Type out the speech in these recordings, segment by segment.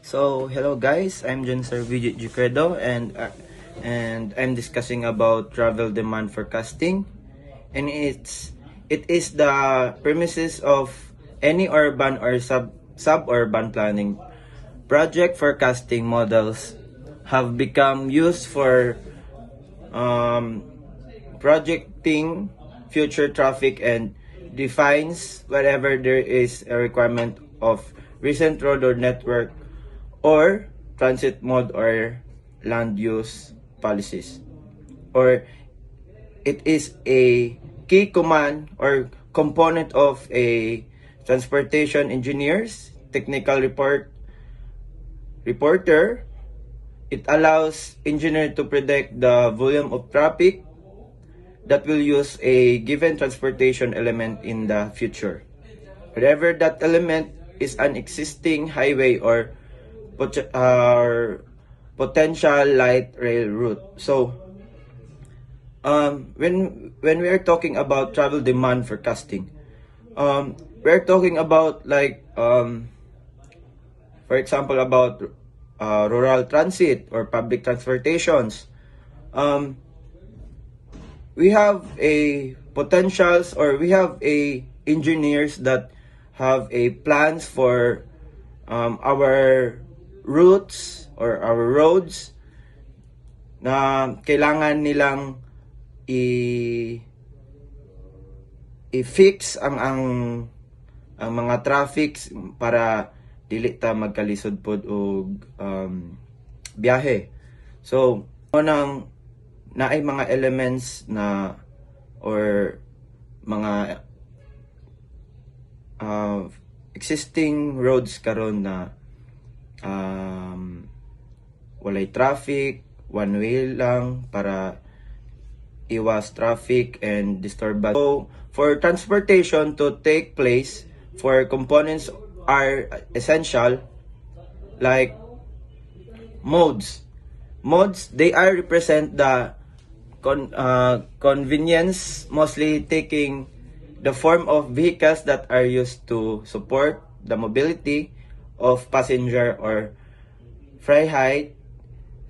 So, hello guys, I'm John Servigit Jucredo and I'm discussing about travel demand forecasting, and it is the premises of any urban or suburban planning project. Forecasting models have become used for um, projecting future traffic and defines wherever there is a requirement of recent road or network or transit mode or land use policies, or it is a key command or component of a transportation engineers technical reporter. It allows engineer to predict the volume of traffic that will use a given transportation element in the future, wherever that element is an existing highway or potential light rail route. So, when we are talking about travel demand forecasting, we're talking about for example, about rural transit or public transportations. Um, we have a potentials, or we have a engineers that have a plans for our routes or our roads na kailangan nilang i-fix ang mga traffics para dili ta magkalisod pod og biyahe. So, unang naay mga elements na or mga existing roads karon na walay traffic, one way lang para iwas traffic and disturbance. So, for transportation to take place, for components are essential, like modes. Modes, they are represent the convenience, mostly taking the form of vehicles that are used to support the mobility of passenger or freight.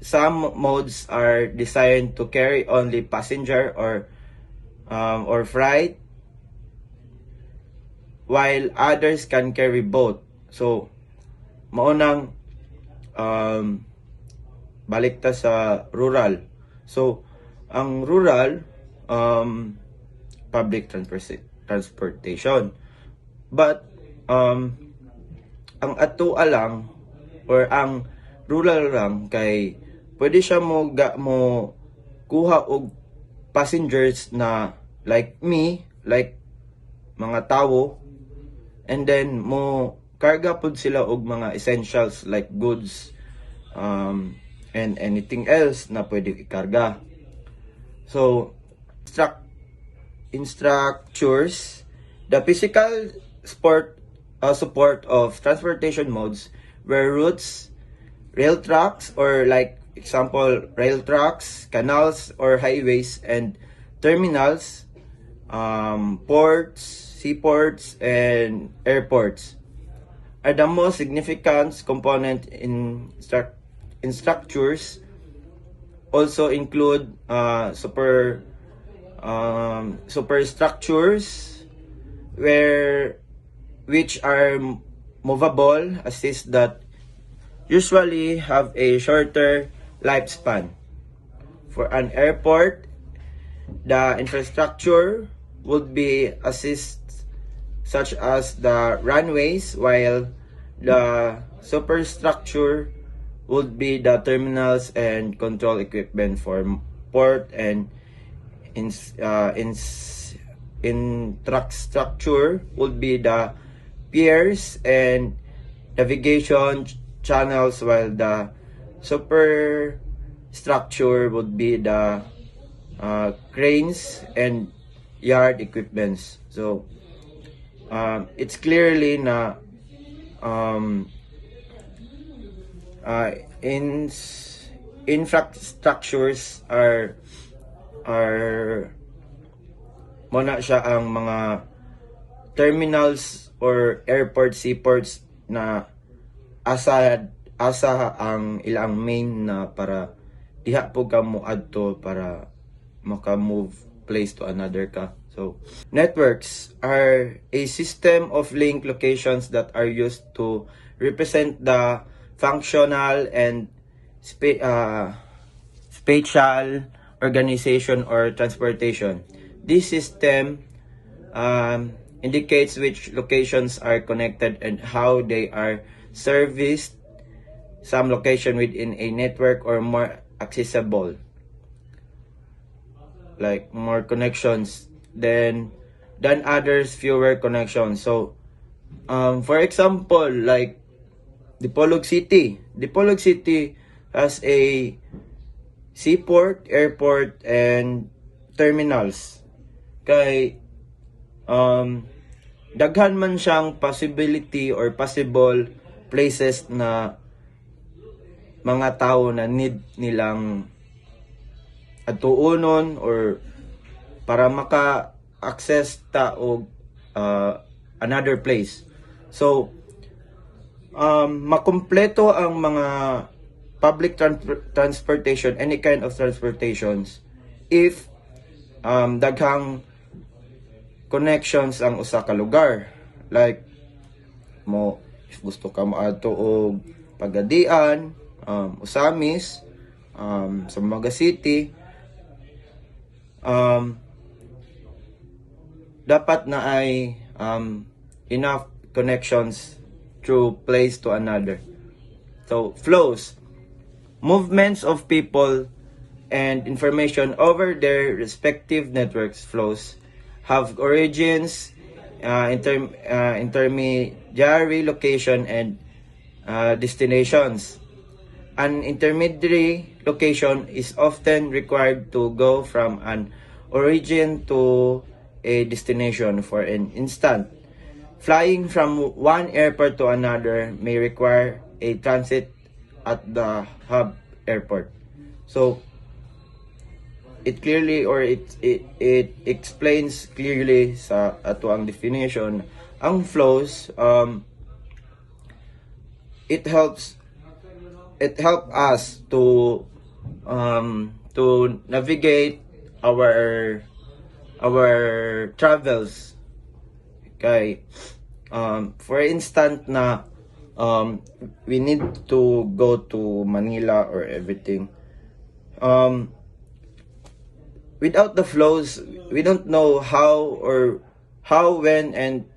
Some modes are designed to carry only passenger or freight, while others can carry both. So, maunang balik ta sa rural. So, ang rural public transportation. But ang atua lang or ang rural lang kay pwede siya mo kuha og passengers na like me, like mga tao, and then mo karga pud sila og mga essentials like goods and anything else na pwede ikarga. So, in structures, the physical support of transportation modes were routes, rail tracks, or like example, rail tracks, canals or highways, and terminals, ports, seaports, and airports are the most significant component in structures. Also include superstructures which are movable, assist that usually have a shorter lifespan. For an airport, the infrastructure would be assist such as the runways, while the superstructure would be the terminals and control equipment for port, and infrastructure would be the piers and navigation channels, while the superstructure would be the cranes and yard equipments. So, it's clearly na infrastructures are muna siya ang mga terminals or airport, seaports na asa ang ilang main na para diha po ka mo adto para maka-move place to another ka. So, networks are a system of link locations that are used to represent the functional and spatial organization or transportation. This system indicates which locations are connected and how they are serviced. Some location within a network or more accessible, like more connections than others, fewer connections. So for example, like Dipolog City has a seaport, airport, and terminals. Kay daghan man siyang possibility or possible places na mga tao na need nilang atuonon or para maka-access ta og another place. So makumpleto ang mga public transportation, any kind of transportations, if daghang connections ang usa ka lugar. Like mo, if gusto ka moadto og Pagadian, Usamis, Zamboanga City, dapat na ay enough connections through place to another. So, flows. Movements of people and information over their respective networks flows have origins, intermediary location, and destinations. An intermediary location is often required to go from an origin to a destination. For an instant, flying from one airport to another may require a transit at the hub airport. So it clearly, or it explains clearly sa ato ang definition ang flows. It help us to navigate our travels. Okay, for instance na we need to go to Manila or everything. Without the flows, we don't know how, when, and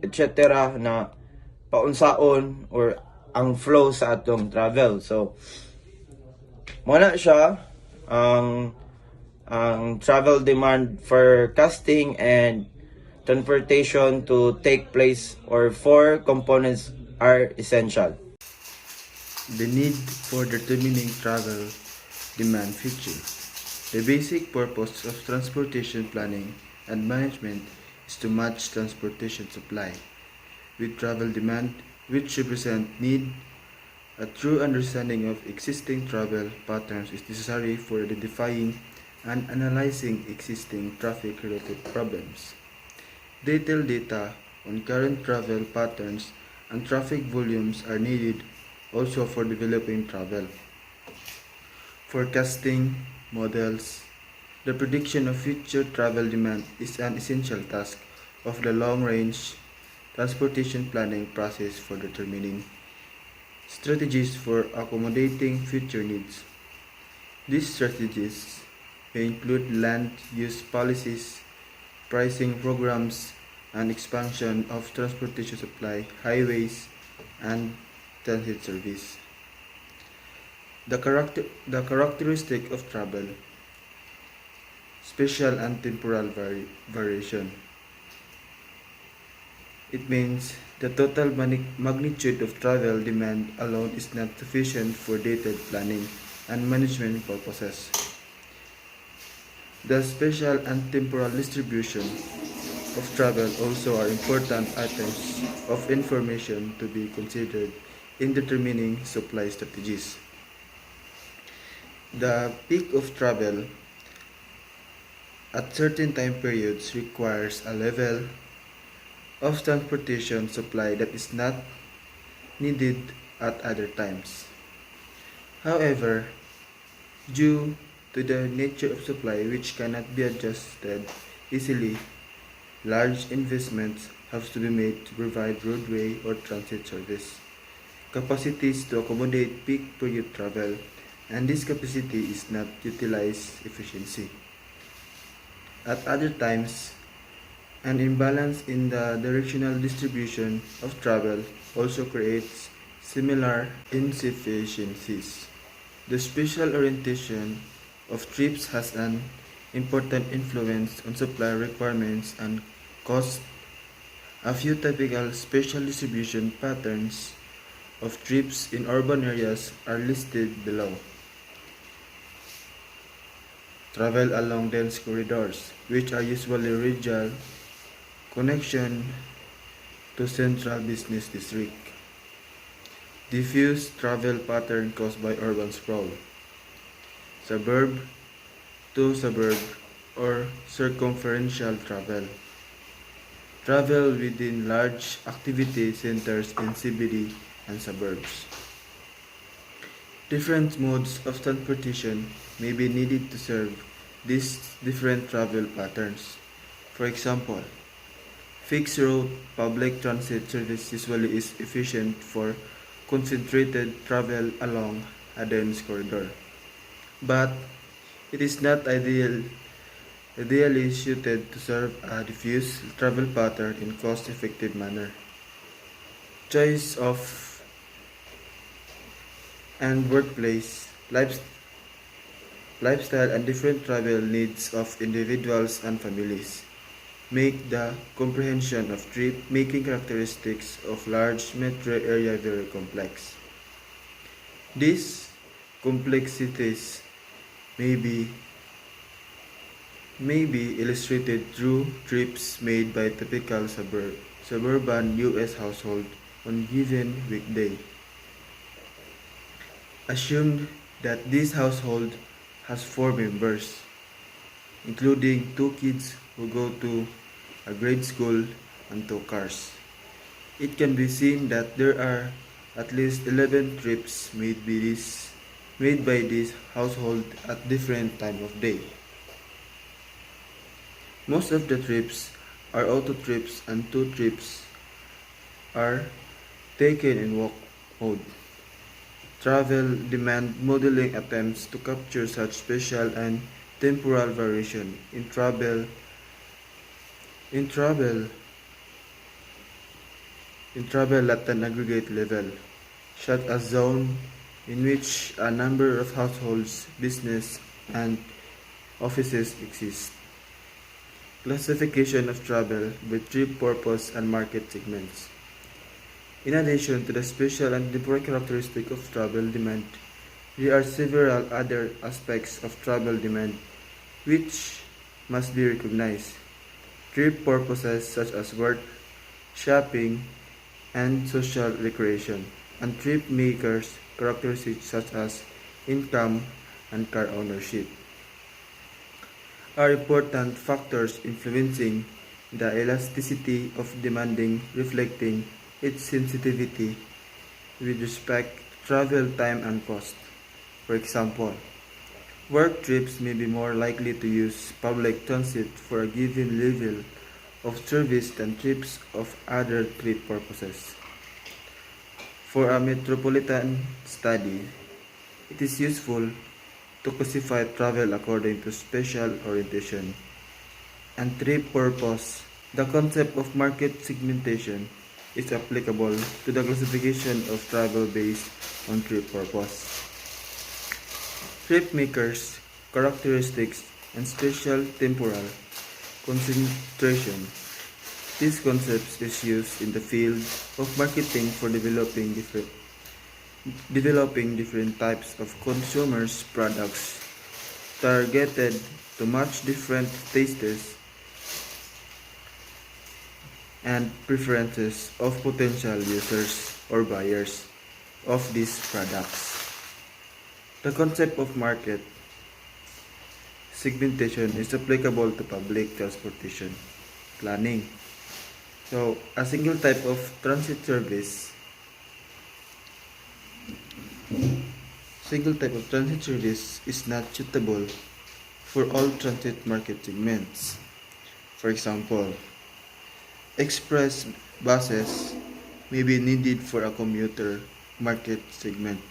etc. na paunsaon or ang flow sa atong travel. So muna siya ang travel demand for casting and transportation to take place, or four components are essential. The need for determining travel demand feature. The basic purpose of transportation planning and management is to match transportation supply with travel demand, which represent need. A true understanding of existing travel patterns is necessary for identifying and analyzing existing traffic-related problems. Detailed data on current travel patterns and traffic volumes are needed also for developing travel forecasting models. The prediction of future travel demand is an essential task of the long-range transportation planning process for determining strategies for accommodating future needs. These strategies may include land use policies, pricing programs, and expansion of transportation supply, highways, and transit service. The characteristic of travel, spatial and temporal variation. It means the total magnitude of travel demand alone is not sufficient for detailed planning and management purposes. The spatial and temporal distribution of travel also are important items of information to be considered in determining supply strategies. The peak of travel at certain time periods requires a level of transportation supply that is not needed at other times. However, due to the nature of supply which cannot be adjusted easily, large investments have to be made to provide roadway or transit service capacities to accommodate peak period travel, and this capacity is not utilized efficiently. At other times, an imbalance in the directional distribution of travel also creates similar insufficiencies. The spatial orientation of trips has an important influence on supply requirements and cost. A few typical spatial distribution patterns of trips in urban areas are listed below. Travel along dense corridors, which are usually radial connection to central business district. Diffuse travel pattern caused by urban sprawl. Suburb to suburb or circumferential travel. Travel within large activity centers in CBD and suburbs. Different modes of transportation may be needed to serve these different travel patterns. For example, fixed route public transit service usually is efficient for concentrated travel along a dense corridor, but it is not ideally suited to serve a diffuse travel pattern in cost-effective manner. Choice of and workplace, lifestyle and different travel needs of individuals and families make the comprehension of trip making characteristics of large metro area very complex. These complexities may be illustrated through trips made by typical suburban US household on given weekday. Assume that this household has 4 members, including 2 kids who go to a grade school and 2 cars. It can be seen that there are at least 11 trips made by this household at different time of day. Most of the trips are auto trips and 2 trips are taken in walk mode. Travel demand modeling attempts to capture such spatial and temporal variation in travel at an aggregate level, such as zone in which a number of households, business, and offices exist. Classification of travel by trip purpose and market segments. In addition to the spatial and temporal characteristic of travel demand, there are several other aspects of travel demand which must be recognized. Trip purposes such as work, shopping, and social recreation, and trip makers characteristics such as income and car ownership are important factors influencing the elasticity of demanding, reflecting its sensitivity with respect to travel time and cost. For example, work trips may be more likely to use public transit for a given level of service than trips of other trip purposes. For a metropolitan study, it is useful to classify travel according to spatial orientation and trip purpose. The concept of market segmentation is applicable to the classification of travel based on trip purpose. Trip makers, characteristics, and spatial temporal concentration. This concept is used in the field of marketing for developing different types of consumers products targeted to match different tastes and preferences of potential users or buyers of these products. The concept of market segmentation is applicable to public transportation planning. So, a single type of transit service Single type of transit service is not suitable for all transit market segments. For example, express buses may be needed for a commuter market segment.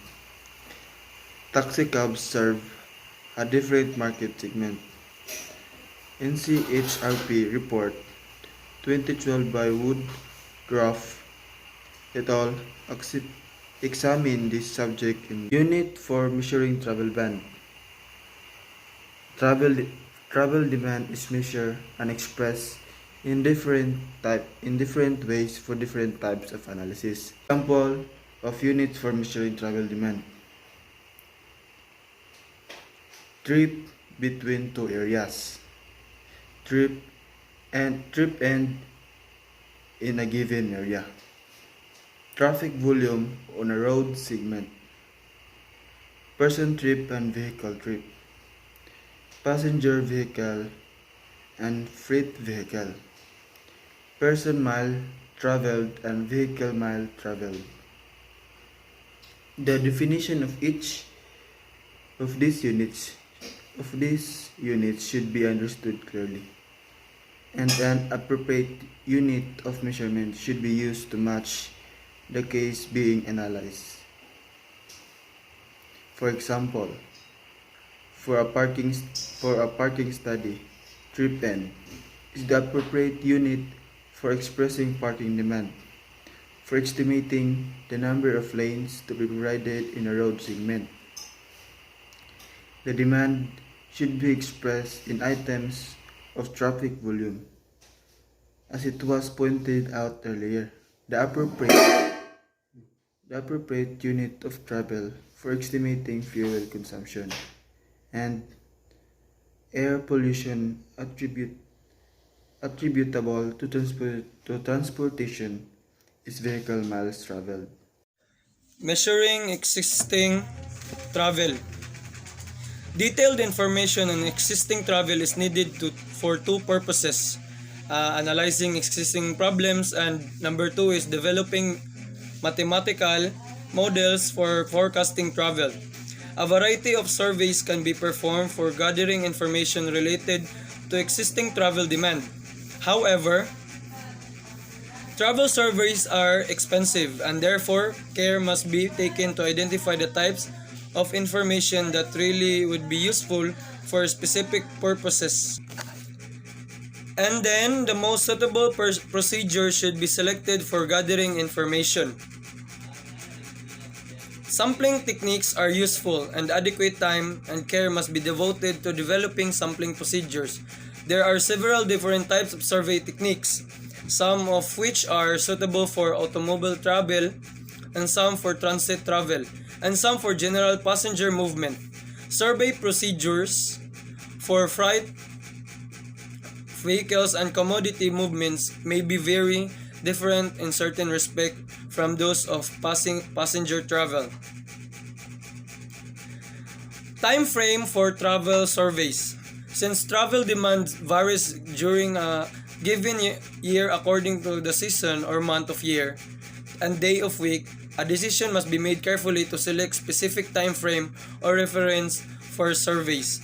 Taxi cabs serve a different market segment. NCHRP report 2012 by Woodruff et al. Examine this subject in Unit for Measuring Travel Demand. Travel demand is measured and expressed in different ways for different types of analysis. Example of units for measuring travel demand. Trip between two areas. Trip end in a given area. Traffic volume on a road segment. Person trip and vehicle trip. Passenger vehicle and freight vehicle. Person mile traveled and vehicle mile traveled. The definition of each of these units should be understood clearly, and an appropriate unit of measurement should be used to match the case being analyzed. For example, for a parking study, trip end is the appropriate unit for expressing parking demand, for estimating the number of lanes to be provided in a road segment. The demand should be expressed in items of traffic volume. As it was pointed out earlier, the appropriate unit of travel for estimating fuel consumption and air pollution attributable to transportation is vehicle miles traveled. Measuring existing travel. Detailed information on existing travel is needed for two purposes. Analyzing existing problems, and number two is developing mathematical models for forecasting travel. A variety of surveys can be performed for gathering information related to existing travel demand. However, travel surveys are expensive, and therefore care must be taken to identify the types of information that really would be useful for specific purposes. And then, the most suitable procedure should be selected for gathering information. Sampling techniques are useful, and adequate time and care must be devoted to developing sampling procedures. There are several different types of survey techniques, some of which are suitable for automobile travel, and some for transit travel, and some for general passenger movement. Survey procedures for freight vehicles and commodity movements may be very different in certain respect from those of passenger travel. Time frame for travel surveys. Since travel demand varies during a given year according to the season or month of year and day of week, a decision must be made carefully to select specific time frame or reference for surveys.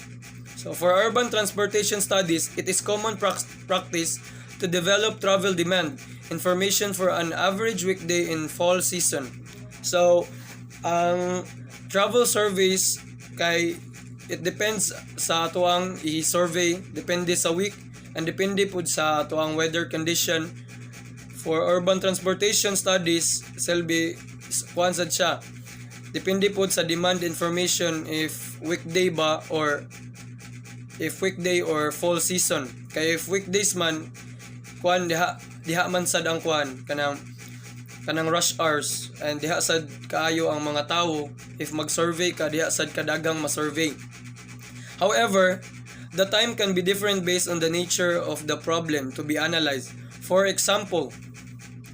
So for urban transportation studies, it is common practice to develop travel demand information for an average weekday in fall season. So, ang travel surveys kay it depends sa tuang i-survey, depende sa week and depende pud sa tuang weather condition. For urban transportation studies, selby kuan sad siya. Depende pud sa demand information if weekday ba or fall season. Kaya if weekdays man, kuan diha man sad ang kuan kanang rush hours, and diha sad kaayo ang mga tawo. If mag-survey ka, diha sad kadagang ma-survey. However, the time can be different based on the nature of the problem to be analyzed. For example,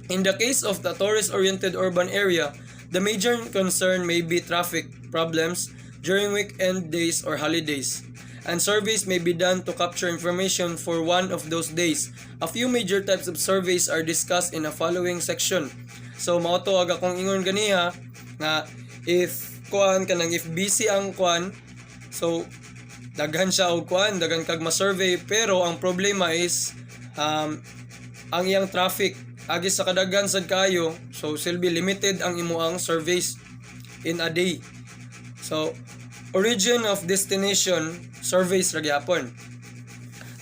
in the case of the tourist-oriented urban area, the major concern may be traffic problems during weekend days or holidays, and surveys may be done to capture information for one of those days. A few major types of surveys are discussed in the following section. So mao to aga kong ingon ganiha nga if kuan kanang if busy ang kuan, so daghan siya og kuan, daghan kag ma-survey, pero ang problema is ang iyang traffic agi sa kadaghan sad kaayo, so silbi limited ang imuang surveys in a day. So origin of destination surveys ra gyapon.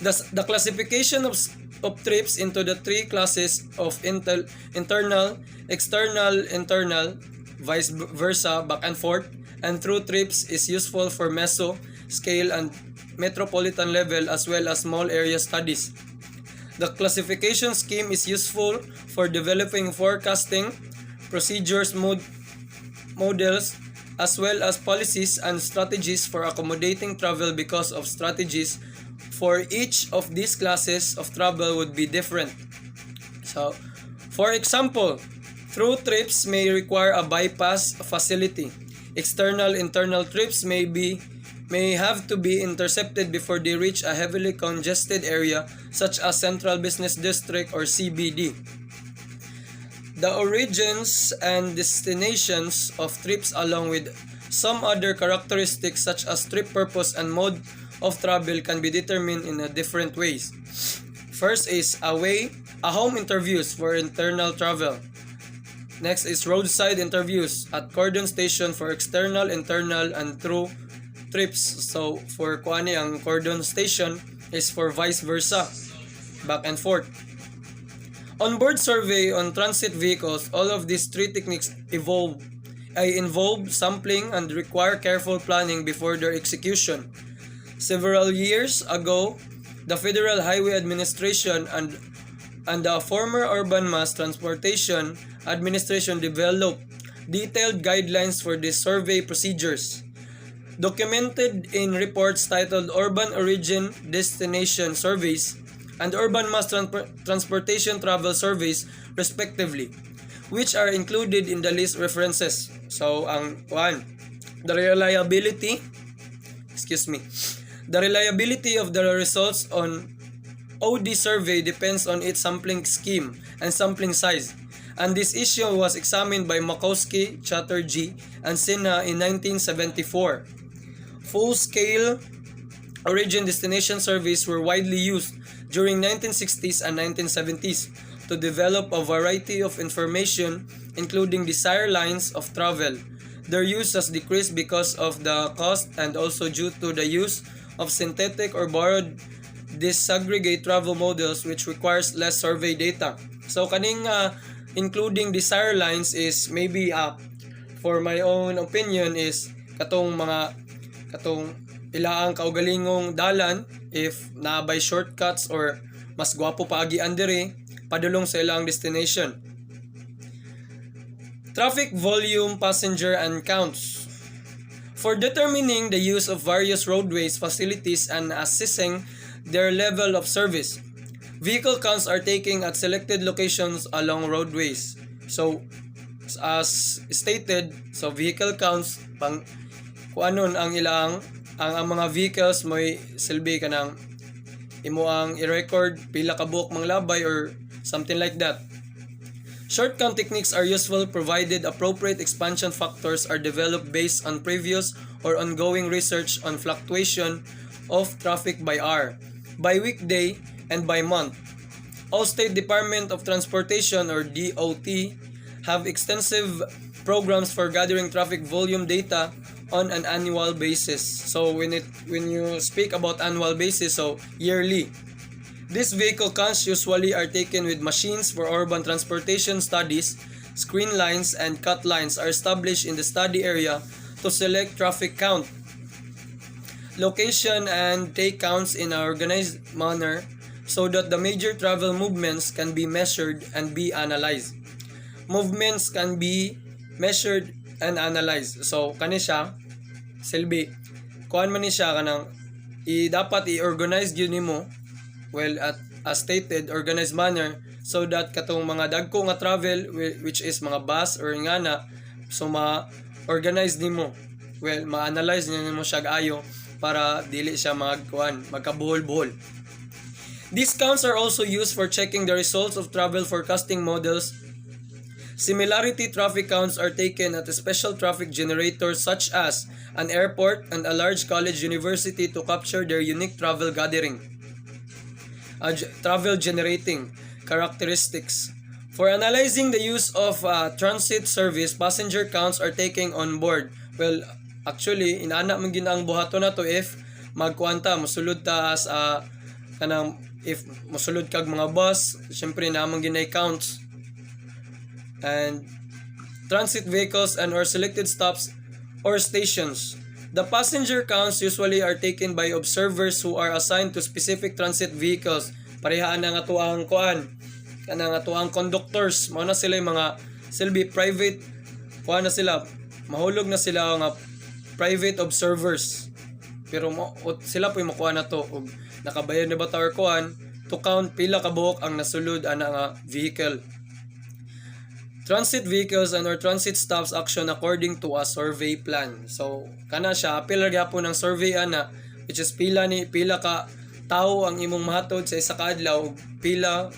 The classification of trips into the three classes of internal, external, internal, vice versa, back and forth, and through trips is useful for meso, scale, and metropolitan level as well as small area studies. The classification scheme is useful for developing forecasting, procedures, models, as well as policies and strategies for accommodating travel because of strategies for each of these classes of travel would be different. So, for example, through trips may require a bypass facility. External internal trips may have to be intercepted before they reach a heavily congested area such as Central Business District or CBD. The origins and destinations of trips along with some other characteristics such as trip purpose and mode of travel can be determined in different ways. First is a home interviews for internal travel. Next is roadside interviews at cordon station for external, internal, and through trips. So for kuani ang cordon station is for vice versa, back and forth. Onboard survey on transit vehicles, all of these three techniques involve sampling and require careful planning before their execution. Several years ago, the Federal Highway Administration and the former Urban Mass Transportation Administration developed detailed guidelines for these survey procedures, documented in reports titled Urban Origin Destination Surveys and Urban Mass Transportation Travel Surveys respectively, which are included in the list references. So, the reliability of the results on OD survey depends on its sampling scheme and sampling size, and this issue was examined by Makowski, Chatterjee, and Sinha in 1974. Full-scale origin destination surveys were widely used during 1960s and 1970s to develop a variety of information, including desired lines of travel. Their use has decreased because of the cost and also due to the use of synthetic or borrowed disaggregate travel models which requires less survey data. So kaning including desired lines is maybe for my own opinion is katong ilaang kaugalingong dalan if naabay shortcuts or mas gwapo paagi andere padulong sa ilang destination. Traffic volume, passenger, and counts. For determining the use of various roadways, facilities, and assessing their level of service, vehicle counts are taken at selected locations along roadways. So, as stated, so vehicle counts pang kuanon ang ilang ang mga vehicles mo'y silbi kanang imo ang i-record pila ka buok manglabay or something like that. Short count techniques are useful provided appropriate expansion factors are developed based on previous or ongoing research on fluctuation of traffic by hour, by weekday, and by month. All State Department of Transportation or DOT have extensive programs for gathering traffic volume data on an annual basis. So when you speak about annual basis, so yearly. These vehicle counts usually are taken with machines for urban transportation studies. Screen lines and cut lines are established in the study area to select traffic count, location, and take counts in an organized manner so that the major travel movements can be measured and be analyzed. Movements can be measured and analyzed. So kani siya silbi kuan man ni siya kanang dapat i-organize gyud nimo at as stated organized manner so that katong mga dagko nga travel which is mga bus or ingana so ma-organize nimo ma-analyze nimo siya ayo para dili siya magkabuhol-buhol. These counts are also used for checking the results of travel forecasting models Similarity traffic counts are taken at a special traffic generators such as an airport and a large college university to capture their unique travel generating characteristics. For analyzing the use of transit service, passenger counts are taken on board. Well, actually, inaana man gina ang buhaton na to if magkuanta, mosulod ta as kanang if mosulod kag mga bus, syempre naman ginay counts. And transit vehicles and or selected stops or stations. The passenger counts usually are taken by observers who are assigned to specific transit vehicles. Parehaan na nga tuang kuan, kanang atuang conductors, mao na sila yung mga silbi private kuan na sila, mahulog na sila nga private observers. Pero sila po yung makuha na to og nakabayad na ba tower kuan to count pila ka buok ang nasulod ana nga vehicle. Transit vehicles and or transit stops action according to a survey plan. So, kana siya, apil gyapon ng survey ana, which is pila ka tao ang imong mahatod sa isa ka adlaw, pila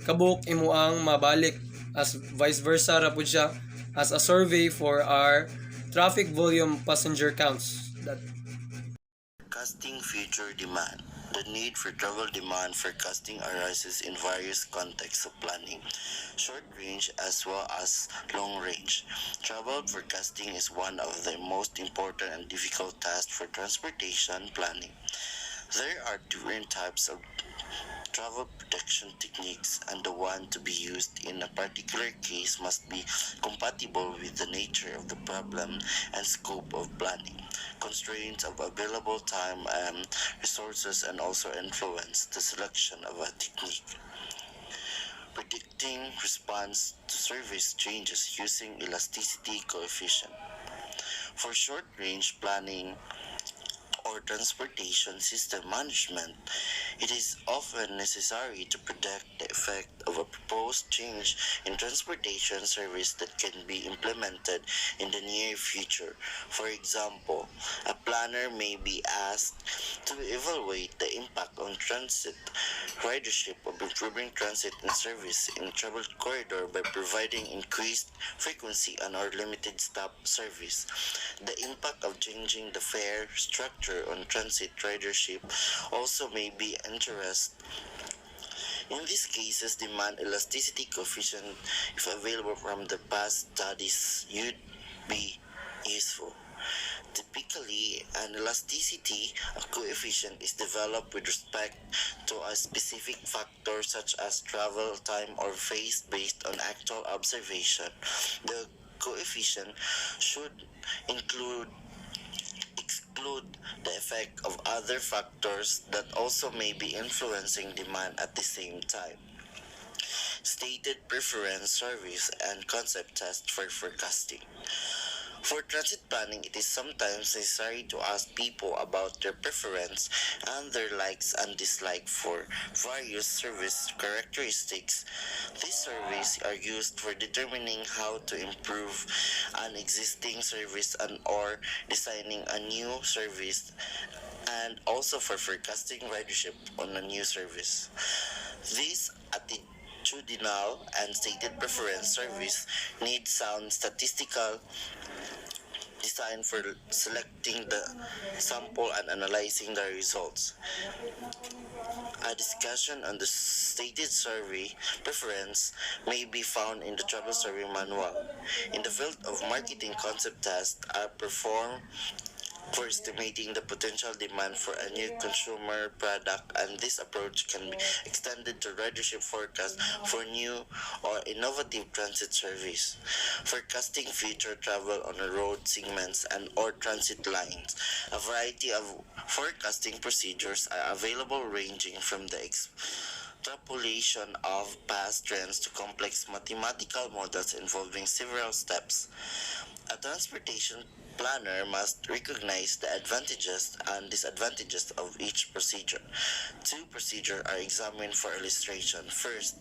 ka buok imo ang mabalik. As vice versa ra pud siya as a survey for our traffic volume passenger counts. Forecasting future demand. The need for travel demand forecasting arises in various contexts of planning, short range as well as long range. Travel forecasting is one of the most important and difficult tasks for transportation planning. There are different types of travel prediction techniques, and the one to be used in a particular case must be compatible with the nature of the problem and scope of planning, constraints of available time and resources, and also influence the selection of a technique. Predicting response to service changes using elasticity coefficient. For short-range planning or transportation system management, it is often necessary to predict the effect of a proposed change in transportation service that can be implemented in the near future. For example, a planner may be asked to evaluate the impact on transit ridership of improving transit and service in travel corridor by providing increased frequency and or limited stop service. The impact of changing the fare structure on transit ridership also may be interest. In these cases, demand elasticity coefficient, if available from the past studies, would be useful. Typically, an elasticity coefficient is developed with respect to a specific factor such as travel time or phase based on actual observation. The coefficient should exclude the effect of other factors that also may be influencing demand at the same time. Stated preference service and concept test for forecasting. For transit planning, it is sometimes necessary to ask people about their preference and their likes and dislikes for various service characteristics. These surveys are used for determining how to improve an existing service and or designing a new service, and also for forecasting ridership on a new service. These attitudinal and stated preference surveys need sound statistical design for selecting the sample and analyzing the results. A discussion on the stated survey preference may be found in the travel survey manual. In the field of marketing, concept tests are performed for estimating the potential demand for a new consumer product, and this approach can be extended to ridership forecast for new or innovative transit service, forecasting future travel on road segments and or transit lines. A variety of forecasting procedures are available, ranging from the extrapolation of past trends to complex mathematical models involving several steps. A transportation planner must recognize the advantages and disadvantages of each procedure. Two procedures are examined for illustration. First,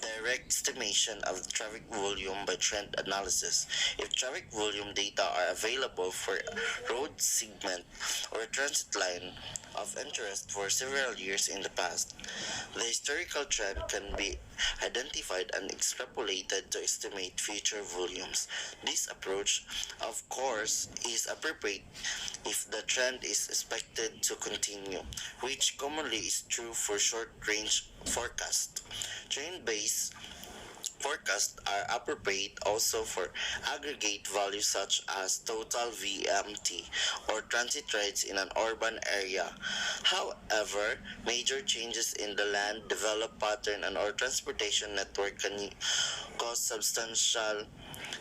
direct estimation of the traffic volume by trend analysis. If traffic volume data are available for a road segment or a transit line, of interest for several years in the past. The historical trend can be identified and extrapolated to estimate future volumes. This approach, of course, is appropriate if the trend is expected to continue, which commonly is true for short-range forecasts. Trend-based forecasts are appropriate also for aggregate values such as total VMT or transit rates in an urban area. However, major changes in the land development pattern and or transportation network can cause substantial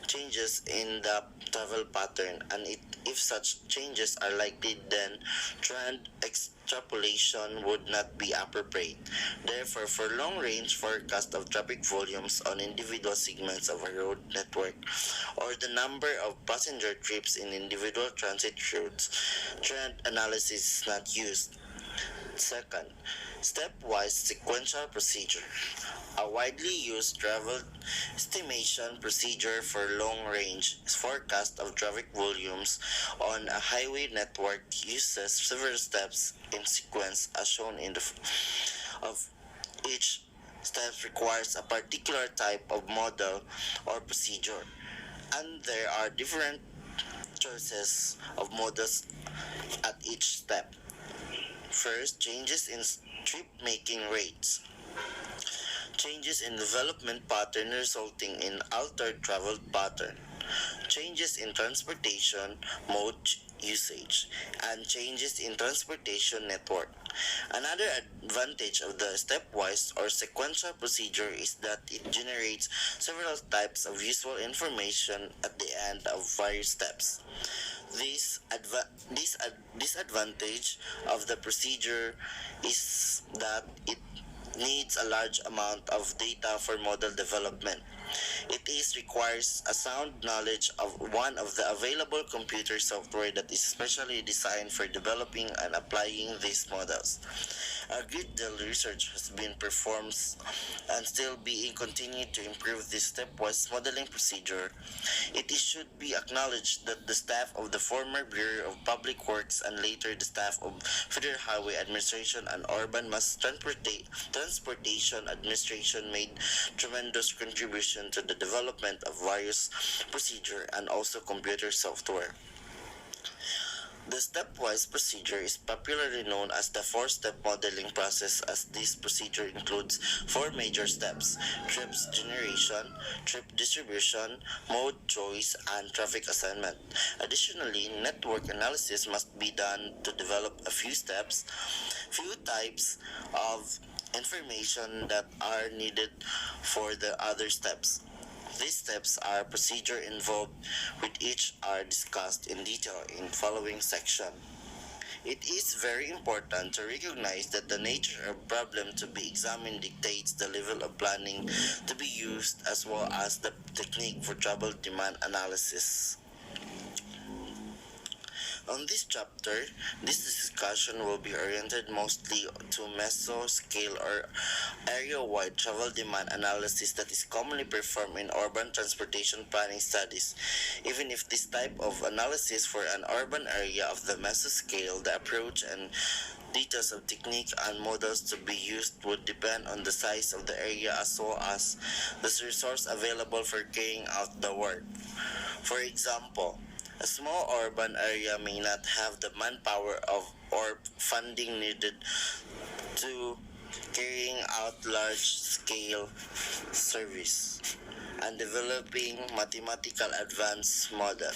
changes in the travel pattern, and if such changes are likely, then trend extrapolation would not be appropriate. Therefore, for long-range forecast of traffic volumes on individual segments of a road network or the number of passenger trips in individual transit routes, trend analysis is not used. Second, stepwise sequential procedure. A widely used travel estimation procedure for long-range forecast of traffic volumes on a highway network uses several steps in sequence as shown in the of each step requires a particular type of model or procedure, and there are different choices of models at each step. First, changes in trip making rates. Changes in development pattern resulting in altered travel pattern. Changes in transportation mode usage, and changes in transportation network. Another advantage of the stepwise or sequential procedure is that it generates several types of useful information at the end of various steps. This disadvantage of the procedure is that it needs a large amount of data for model development. It requires a sound knowledge of one of the available computer software that is specially designed for developing and applying these models. A great deal of research has been performed and still being continued to improve this stepwise modeling procedure. It should be acknowledged that the staff of the former Bureau of Public Works and later the staff of Federal Highway Administration and Urban Mass Transportation Administration made tremendous contribution to the development of various procedure and also computer software. The stepwise procedure is popularly known as the four-step modeling process, as this procedure includes four major steps: trips generation, trip distribution, mode choice, and traffic assignment. Additionally, network analysis must be done to develop a few types of information that are needed for the other steps. These steps are procedure involved, with each are discussed in detail in following section. It is very important to recognize that the nature of problem to be examined dictates the level of planning to be used as well as the technique for travel demand analysis. On this chapter, this discussion will be oriented mostly to meso-scale or area-wide travel demand analysis that is commonly performed in urban transportation planning studies. Even if this type of analysis for an urban area of the meso-scale, the approach and details of technique and models to be used would depend on the size of the area as well as the resource available for carrying out the work. For example, a small urban area may not have the manpower or funding needed to carrying out large-scale service and developing mathematical advanced model.